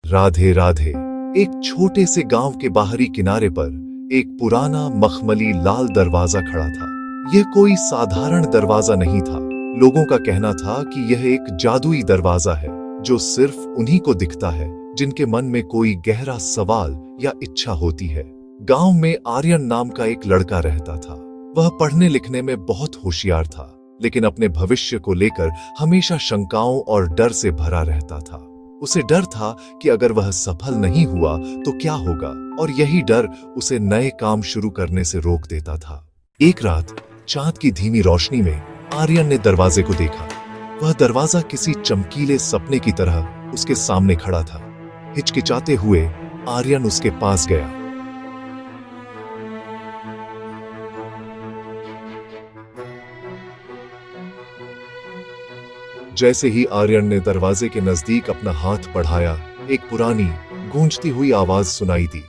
राधे राधे। एक छोटे से गांव के बाहरी किनारे पर एक पुराना मखमली लाल दरवाजा खड़ा था। यह कोई साधारण दरवाजा नहीं था। लोगों का कहना था कि यह एक जादुई दरवाजा है जो सिर्फ उन्हीं को दिखता है जिनके मन में कोई गहरा सवाल या इच्छा होती है। गांव में आर्यन नाम का एक लड़का रहता था। वह पढ़ने लिखने में बहुत होशियार था, लेकिन अपने भविष्य को लेकर हमेशा शंकाओं और डर से भरा रहता था। उसे डर था कि अगर वह सफल नहीं हुआ तो क्या होगा, और यही डर उसे नए काम शुरू करने से रोक देता था। एक रात चांद की धीमी रोशनी में आर्यन ने दरवाजे को देखा। वह दरवाजा किसी चमकीले सपने की तरह उसके सामने खड़ा था। हिचकिचाते हुए आर्यन उसके पास गया। जैसे ही आर्यन ने दरवाजे के नजदीक अपना हाथ बढ़ाया, एक पुरानी गूंजती हुई आवाज सुनाई दी।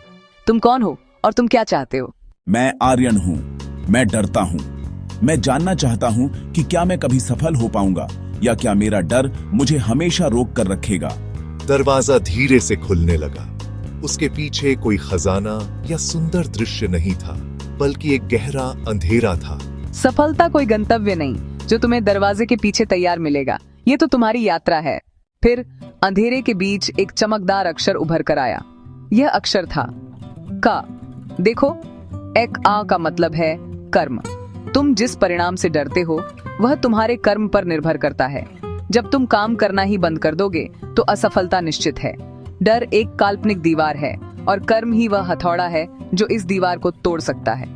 तुम कौन हो और तुम क्या चाहते हो? मैं आर्यन हूँ। मैं डरता हूँ। मैं जानना चाहता हूँ कि क्या मैं कभी सफल हो पाऊंगा या क्या मेरा डर मुझे हमेशा रोक कर रखेगा। दरवाजा धीरे से खुलने लगा। उसके पीछे कोई खजाना या सुंदर दृश्य नहीं था, बल्कि एक गहरा अंधेरा था। सफलता कोई गंतव्य नहीं जो तुम्हें दरवाजे के पीछे तैयार मिलेगा। ये तो तुम्हारी यात्रा है। फिर अंधेरे के बीच एक चमकदार अक्षर उभर कर आया। यह अक्षर था का। देखो, एक आ का मतलब है कर्म। तुम जिस परिणाम से डरते हो वह तुम्हारे कर्म पर निर्भर करता है। जब तुम काम करना ही बंद कर दोगे तो असफलता निश्चित है। डर एक काल्पनिक दीवार है और कर्म ही वह हथौड़ा है जो इस दीवार को तोड़ सकता है।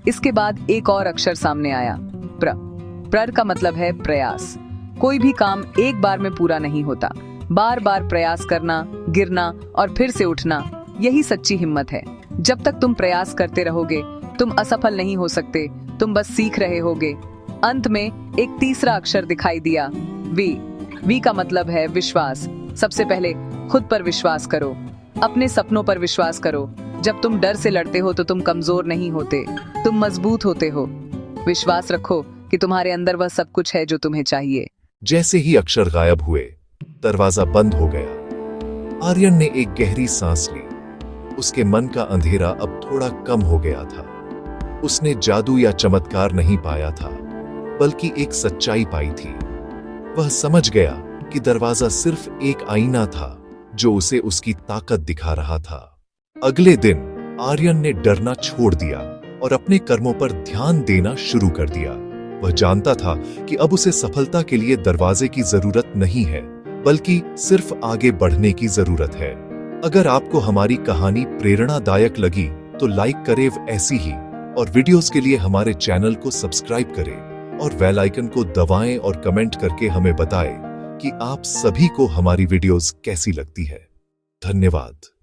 इसके बाद एक और अक्षर सामने आया, प्र का मतलब है प्रयास। कोई भी काम एक बार में पूरा नहीं होता। बार बार प्रयास करना, गिरना और फिर से उठना, यही सच्ची हिम्मत है। जब तक तुम प्रयास करते रहोगे तुम असफल नहीं हो सकते, तुम बस सीख रहे होगे। अंत में एक तीसरा अक्षर दिखाई दिया, वी का मतलब है विश्वास। सबसे पहले खुद पर विश्वास करो, अपने सपनों पर विश्वास करो। जब तुम डर से लड़ते हो तो तुम कमजोर नहीं होते, तुम मजबूत होते हो। विश्वास रखो कि तुम्हारे अंदर वह सब कुछ है जो तुम्हें चाहिए। जैसे ही अक्षर गायब हुए, दरवाजा बंद हो गया। आर्यन ने एक गहरी सांस ली। उसके मन का अंधेरा अब थोड़ा कम हो गया था। उसने जादू या चमत्कार नहीं पाया था, बल्कि एक सच्चाई पाई थी। वह समझ गया कि दरवाजा सिर्फ एक आईना था जो उसे उसकी ताकत दिखा रहा था। अगले दिन आर्यन ने डरना छोड़ दिया और अपने कर्मों पर ध्यान देना शुरू कर दिया। वह जानता था कि अब उसे सफलता के लिए दरवाजे की जरूरत नहीं है, बल्कि सिर्फ आगे बढ़ने की जरूरत है। अगर आपको हमारी कहानी प्रेरणादायक लगी तो लाइक करें ऐसी ही, और वीडियोस के लिए हमारे चैनल को सब्सक्राइब करें और बेल आइकन को दबाएं और कमेंट करके हमें बताएं कि आप सभी को हमारी वीडियोस कैसी लगती है। धन्यवाद।